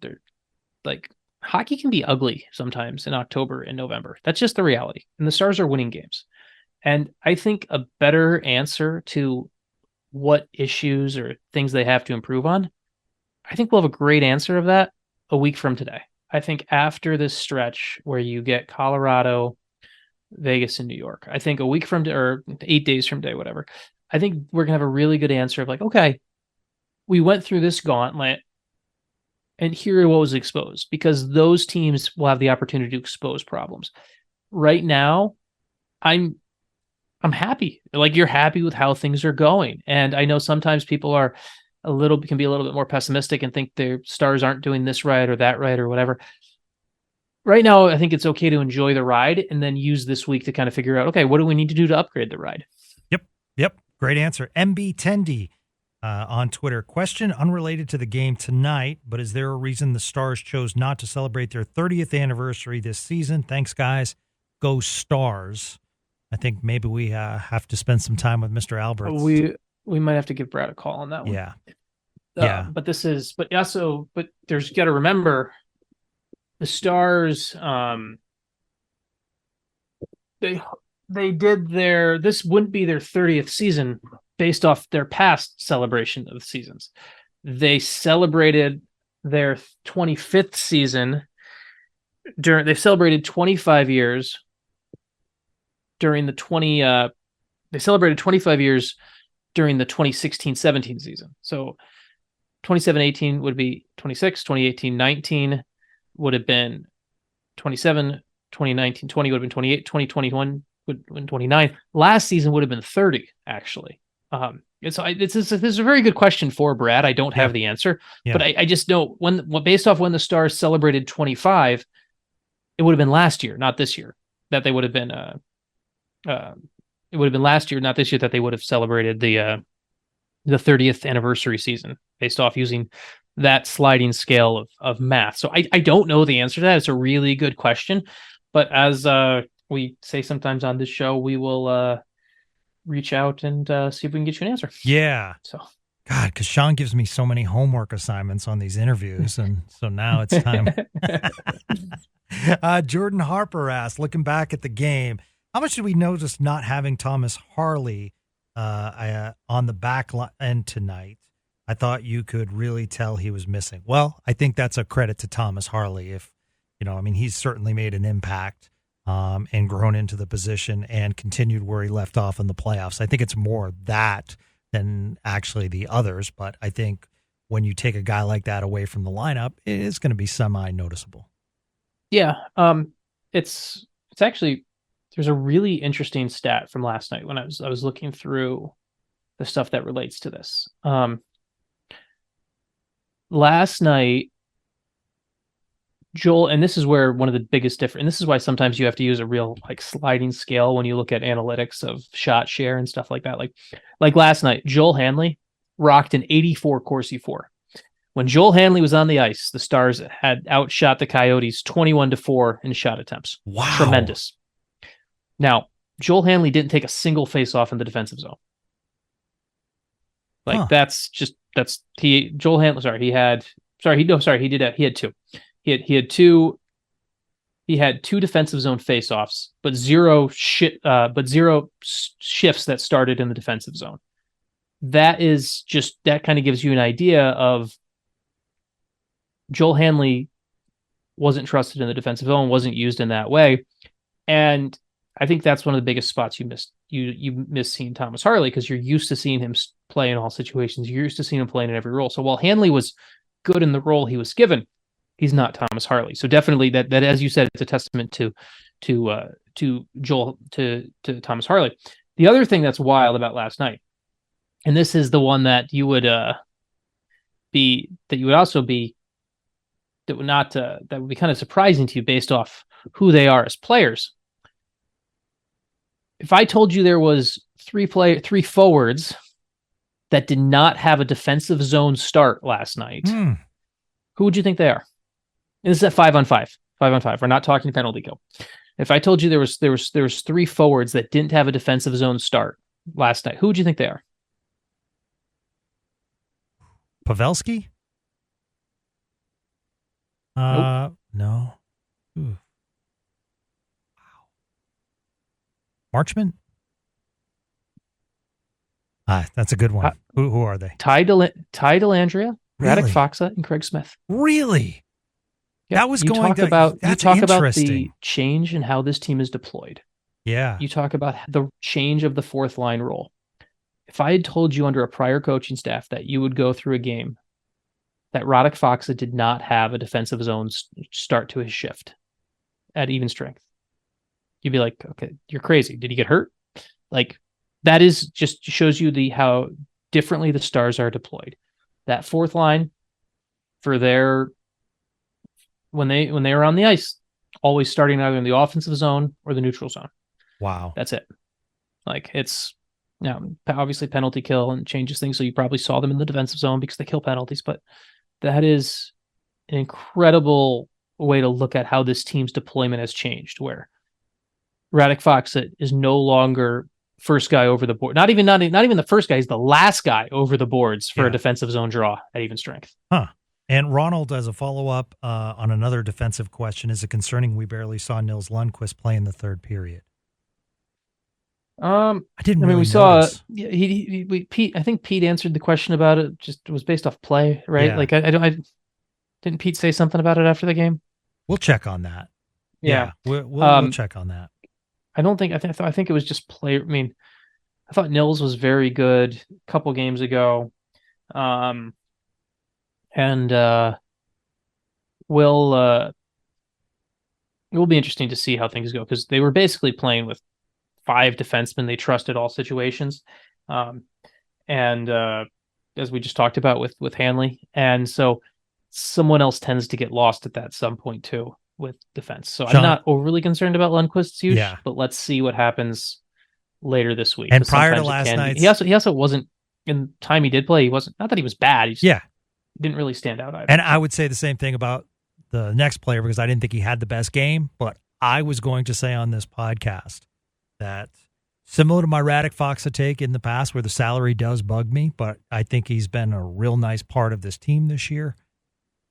like hockey can be ugly sometimes in October and November. That's just the reality." And the Stars are winning games. And I think a better answer to what issues or things they have to improve on, I think we'll have a great answer of that a week from today. I think after this stretch where you get Colorado, Vegas, and New York, I think a week from or 8 days from today, whatever, I think we're gonna have a really good answer of like, okay, we went through this gauntlet and here what was exposed, because those teams will have the opportunity to expose problems. Right now, I'm happy. Like, you're happy with how things are going. And I know sometimes people can be a little bit more pessimistic and think their Stars aren't doing this right or that right or whatever. Right now, I think it's okay to enjoy the ride and then use this week to kind of figure out, okay, what do we need to do to upgrade the ride? Yep. Great answer. MB Tendy on Twitter. Question unrelated to the game tonight, but is there a reason the Stars chose not to celebrate their 30th anniversary this season? Thanks, guys. Go Stars. I think maybe we have to spend some time with Mr. Alberts. We might have to give Brad a call on that one. Yeah. But there's got to remember the Stars. They did this wouldn't be their 30th season based off their past celebration of the seasons. They celebrated their 25th season they celebrated 25 years during the they celebrated 25 years during the 2016-17 season. So 27-18 would be 26, 2018-19 would have been 27, 2019-20 would have been 28, 2021 would have been 29. Last season would have been 30, actually. This is a very good question for Brad. I don't have the answer, but I just know based off when the Stars celebrated 25, it would have been last year, not this year, that they would have been. It would have been last year, not this year, that they would have celebrated the 30th anniversary season based off using that sliding scale of math. So I don't know the answer to that. It's a really good question, but as we say sometimes on this show, we will reach out and see if we can get you an answer. Yeah. So, God, because Sean gives me so many homework assignments on these interviews, and so now it's time. Jordan Harper asked, looking back at the game, how much did we notice not having Thomas Harley on the back end tonight? I thought you could really tell he was missing. Well, I think that's a credit to Thomas Harley. He's certainly made an impact and grown into the position and continued where he left off in the playoffs. I think it's more that than actually the others, but I think when you take a guy like that away from the lineup, it is going to be semi-noticeable. Yeah, it's actually, there's a really interesting stat from last night when I was looking through the stuff that relates to this. Last night, Joel, and this is where one of the biggest difference, and this is why sometimes you have to use a real sliding scale when you look at analytics of shot share and stuff like that. Like last night, Joel Hanley rocked an 84 Corsi 4. When Joel Hanley was on the ice, the Stars had outshot the Coyotes 21-4 in shot attempts. Wow. Tremendous. Now, Joel Hanley didn't take a single face-off in the defensive zone. He had two. He had two defensive zone face-offs, but zero shifts that started in the defensive zone. That kind of gives you an idea of Joel Hanley wasn't trusted in the defensive zone, wasn't used in that way. And I think that's one of the biggest spots you missed. You miss seeing Thomas Harley because you're used to seeing him play in all situations. You're used to seeing him playing in every role. So while Hanley was good in the role he was given, he's not Thomas Harley. So definitely that as you said, it's a testament to Thomas Harley. The other thing that's wild about last night, and this is the one that would be kind of surprising to you based off who they are as players. If I told you there was three forwards that did not have a defensive zone start last night, who would you think they are? And this is at 5-on-5. 5-on-5. We're not talking penalty kill. If I told you there was three forwards that didn't have a defensive zone start last night, who would you think they are? Pavelski? Nope. No. Ooh. Wow. Marchment? That's a good one. Who are they? Ty Dellandrea, Really? Radek Faksa, and Craig Smith. Really? Yep. That was you going talk to, about that's you talk about interesting. the change in how this team is deployed. Yeah. You talk about the change of the fourth line role. If I had told you under a prior coaching staff that you would go through a game that Radek Faksa did not have a defensive zone start to his shift at even strength, you'd be like, okay, you're crazy. Did he get hurt? Like, that is just shows you how differently the Stars are deployed. That fourth line for their when they are on the ice, always starting either in the offensive zone or the neutral zone. Wow. That's it. Like, it's obviously penalty kill and changes things. So you probably saw them in the defensive zone because they kill penalties, but that is an incredible way to look at how this team's deployment has changed, where Radek Faksa is no longer first guy over the board. Not even the first guy. He's the last guy over the boards for a defensive zone draw at even strength. Huh. And Ronald, as a follow-up on another defensive question, is it concerning we barely saw Nils Lundqvist play in the third period? I didn't. I mean, really we saw. Pete. Pete. I think Pete answered the question about it. Just it was based off play, right? Yeah. Like I didn't Pete say something about it after the game? We'll check on that. Yeah, we'll check on that. I don't think. I think it was just play. I mean, I thought Nils was very good a couple games ago, and it will be interesting to see how things go, because they were basically playing with 5 defensemen they trusted all situations, and as we just talked about with Hanley, and so someone else tends to get lost at that some point too with defense. So Sean, I'm not overly concerned about Lundqvist's use, yeah. but let's see what happens later this week. And prior to last night, he also wasn't, in time he did play, he wasn't, not that he was bad, he just didn't really stand out either. And I would say the same thing about the next player, because I didn't think he had the best game, but I was going to say on this podcast that similar to my Radek Faksa take in the past, where the salary does bug me, but I think he's been a real nice part of this team this year.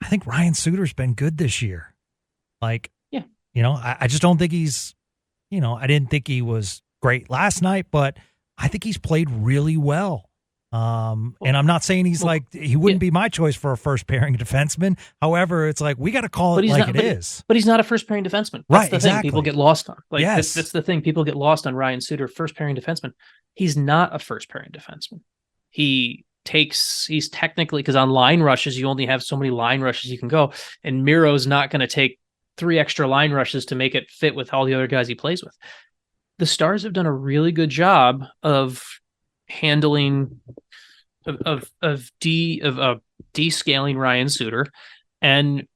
I think Ryan Suter's been good this year. Like, I just don't think he's, I didn't think he was great last night, but I think he's played really well. And I'm not saying he wouldn't be my choice for a first pairing defenseman. However, it's like, we got to call it like it is. But he's not a first pairing defenseman. That's the thing people get lost on. Like, yes. That's the thing people get lost on Ryan Suter, first pairing defenseman. He's not a first pairing defenseman. He's technically, because on line rushes, you only have so many line rushes you can go. And Miro's not going to take 3 extra line rushes to make it fit with all the other guys he plays with. The Stars have done a really good job of handling of descaling Ryan Suter and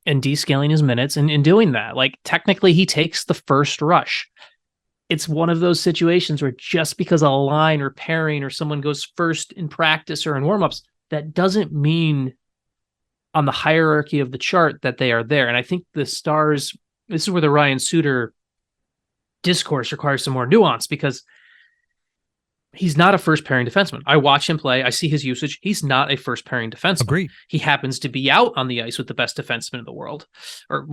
descaling his minutes, and in doing that, like, technically he takes the first rush. It's one of those situations where just because a line or pairing or someone goes first in practice or in warmups, that doesn't mean on the hierarchy of the chart that they are there. And I think the Stars, this is where the Ryan Suter discourse requires some more nuance, because he's not a first pairing defenseman. I watch him play. I see his usage. He's not a first pairing defenseman. Agreed. He happens to be out on the ice with the best defenseman in the world, or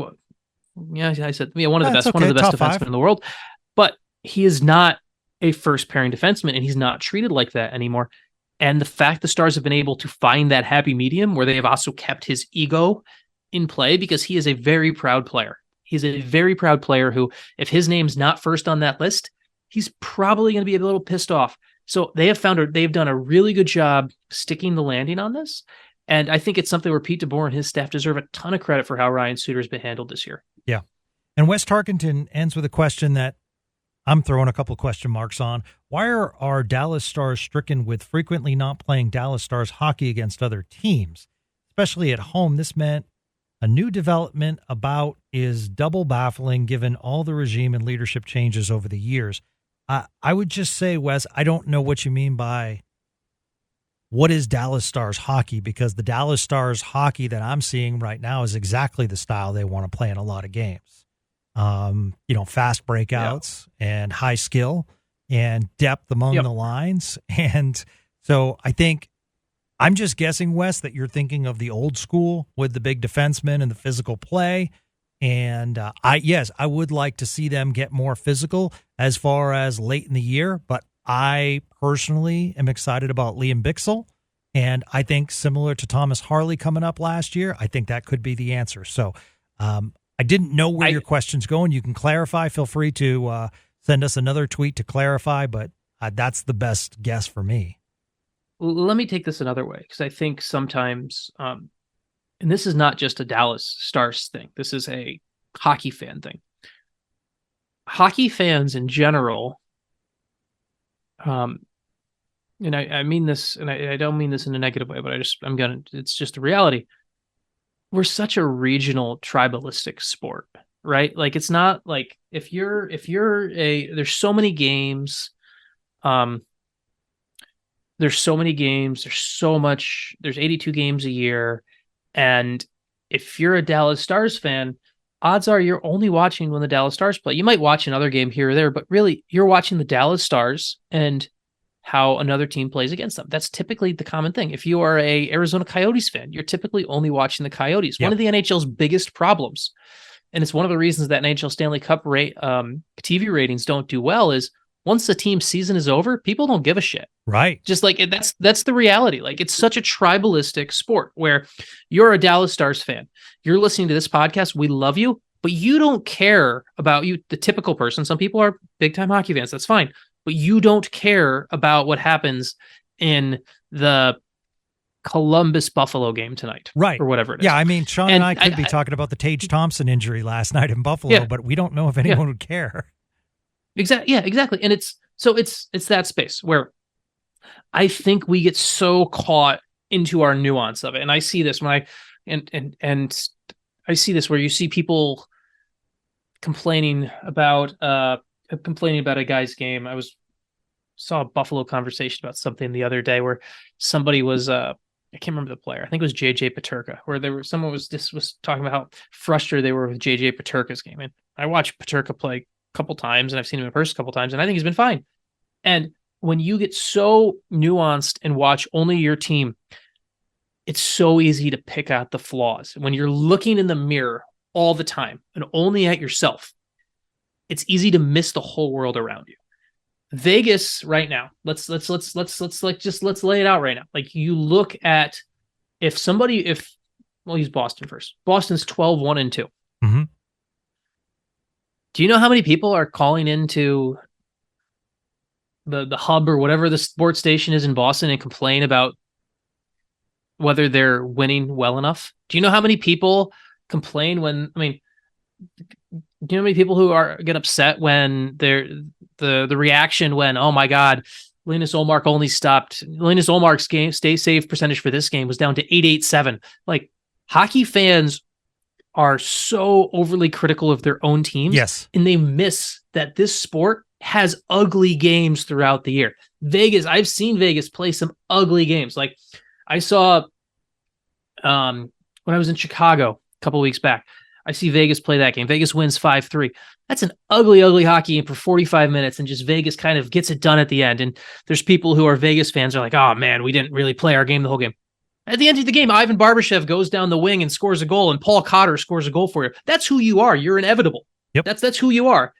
I said, one of the best, one of the best defensemen in the world. But he is not a first pairing defenseman, and he's not treated like that anymore. And the fact the Stars have been able to find that happy medium where they have also kept his ego in play, because he is a very proud player. He's a very proud player who, if his name's not first on that list, he's probably going to be a little pissed off. So they've done a really good job sticking the landing on this. And I think it's something where Pete DeBoer and his staff deserve a ton of credit for how Ryan Suter's been handled this year. Yeah. And Wes Tarkenton ends with a question that I'm throwing a couple of question marks on. Why are our Dallas Stars stricken with frequently not playing Dallas Stars hockey against other teams, especially at home? This meant a new development about is double baffling given all the regime and leadership changes over the years. I would just say, Wes, I don't know what you mean by what is Dallas Stars hockey, because the Dallas Stars hockey that I'm seeing right now is exactly the style they want to play in a lot of games. Fast breakouts and high skill and depth among the lines. And so I think I'm just guessing, Wes, that you're thinking of the old school with the big defensemen and the physical play. And I would like to see them get more physical as far as late in the year. But I personally am excited about Liam Bichsel. And I think similar to Thomas Harley coming up last year, I think that could be the answer. So I didn't know where your question's going. You can clarify. Feel free to send us another tweet to clarify, but that's the best guess for me. Let me take this another way, because I think sometimes, and this is not just a Dallas Stars thing, this is a hockey fan thing. Hockey fans in general, and I mean this, and I don't mean this in a negative way, but it's just the reality. We're such a regional tribalistic sport, right? Like, it's not like if you're there's so many games, there's 82 games a year. And if you're a Dallas Stars fan, odds are you're only watching when the Dallas Stars play. You might watch another game here or there, but really you're watching the Dallas Stars and how another team plays against them. That's typically the common thing. If you are a Arizona Coyotes fan, you're typically only watching the Coyotes. Yep. One of the NHL's biggest problems, and it's one of the reasons that NHL Stanley Cup TV ratings don't do well, is once the team season is over, people don't give a shit. Right. Just like that's the reality. Like, it's such a tribalistic sport where you're a Dallas Stars fan. You're listening to this podcast. We love you, but you don't care about you, the typical person. Some people are big time hockey fans. That's fine. But you don't care about what happens in the Columbus Buffalo game tonight. Right. Or whatever it is. Yeah. I mean, Sean and I could be talking about the Tage Thompson injury last night in Buffalo, but we don't know if anyone would care. Exactly. Yeah, exactly. And it's that space where I think we get so caught into our nuance of it. And I see this when I see this where you see people complaining about a guy's game. I saw a Buffalo conversation about something the other day where somebody was I can't remember the player. I think it was JJ Peterka, where someone was talking about how frustrated they were with JJ Peterka's game. And I watched Peterka play a couple times, and I've seen him in person a couple times, and I think he's been fine. And when you get so nuanced and watch only your team, it's so easy to pick out the flaws. When you're looking in the mirror all the time and only at yourself, it's easy to miss the whole world around you. Vegas right now, let's lay it out right now. Like, you look at we'll use Boston first. Boston's 12-1-2. Mm-hmm. Do you know how many people are calling into the hub or whatever the sports station is in Boston and complain about whether they're winning well enough? Do you know how many people complain do you know how many people who get upset when the reaction when, oh my God, Linus Ullmark's game stay save percentage for this game was down to 887. Like, hockey fans are so overly critical of their own teams. Yes. And they miss that this sport has ugly games throughout the year. I've seen Vegas play some ugly games. Like, I saw when I was in Chicago a couple weeks back, I see Vegas play that game. Vegas wins 5-3. That's an ugly, ugly hockey game for 45 minutes, and just Vegas kind of gets it done at the end. And there's people who are Vegas fans are like, oh man, we didn't really play our game the whole game. At the end of the game, Ivan Barbashev goes down the wing and scores a goal, and Paul Cotter scores a goal for you. That's who you are. You're inevitable. Yep. That's who you are.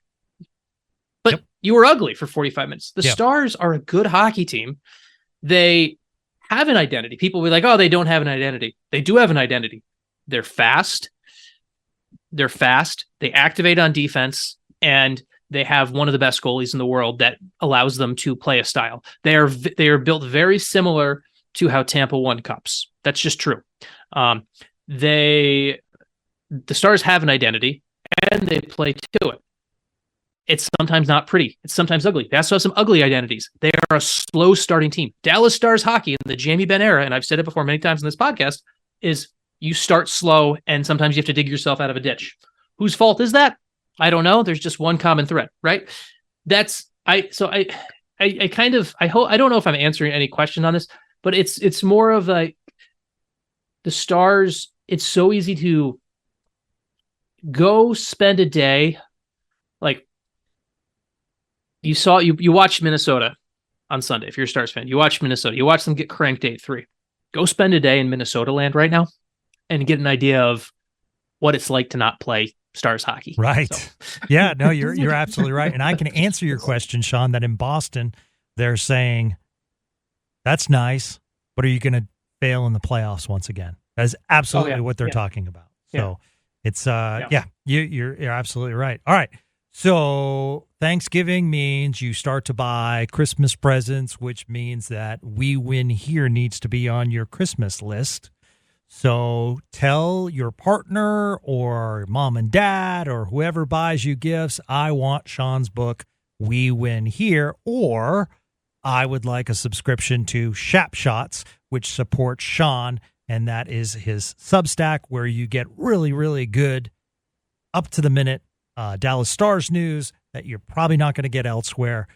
But you were ugly for 45 minutes. The Stars are a good hockey team. They have an identity. People will be like, oh, they don't have an identity. They do have an identity. They're fast. They activate on defense, and they have one of the best goalies in the world that allows them to play a style. They are built very similar to how Tampa won cups. That's just true. The Stars have an identity, and they play to it. It's sometimes not pretty. It's sometimes ugly. They also have some ugly identities. They are a slow starting team. Dallas Stars hockey in the Jamie Benn era, and I've said it before many times in this podcast, is you start slow, and sometimes you have to dig yourself out of a ditch. Whose fault is that? I don't know. There's just one common thread, right? I don't know if I'm answering any question on this, but it's more of like the Stars. It's so easy to go spend a day. Like, you watched Minnesota on Sunday. If you're a Stars fan, you watched Minnesota. You watched them get cranked 8-3. go spend a day in Minnesota land right now and get an idea of what it's like to not play Stars hockey. Right. So. Yeah, no, you're absolutely right. And I can answer your question, Sean, that in Boston, they're saying, that's nice, but are you going to fail in the playoffs once again? That is absolutely what they're talking about. So it's, you're absolutely right. All right. So Thanksgiving means you start to buy Christmas presents, which means that We Win Here needs to be on your Christmas list. So tell your partner or mom and dad or whoever buys you gifts, I want Sean's book, We Win Here, or I would like a subscription to Shap Shots, which supports Sean, and that is his Substack where you get really, really good, up-to-the-minute Dallas Stars news that you're probably not going to get elsewhere.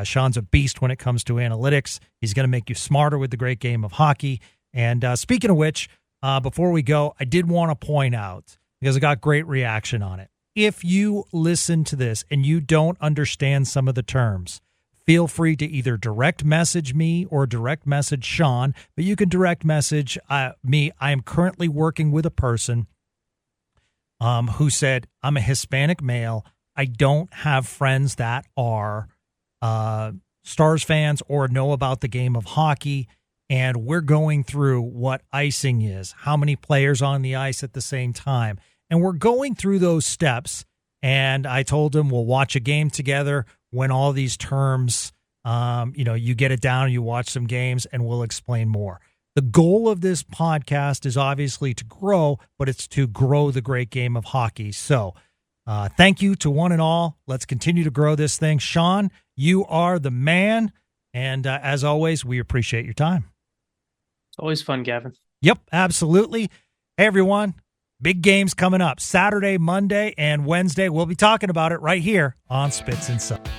Sean's a beast when it comes to analytics. He's going to make you smarter with the great game of hockey. And speaking of which, before we go, I did want to point out, because I got great reaction on it, if you listen to this and you don't understand some of the terms, feel free to either direct message me or direct message Sean, but you can direct message me. I am currently working with a person who said, I'm a Hispanic male. I don't have friends that are Stars fans or know about the game of hockey. And we're going through what icing is, how many players on the ice at the same time. And we're going through those steps. And I told him we'll watch a game together when all these terms, you get it down, you watch some games, and we'll explain more. The goal of this podcast is obviously to grow, but it's to grow the great game of hockey. So thank you to one and all. Let's continue to grow this thing. Sean, you are the man. And as always, we appreciate your time. It's always fun, Gavin. Yep, absolutely. Hey, everyone, big games coming up Saturday, Monday, and Wednesday. We'll be talking about it right here on Spits and Suds.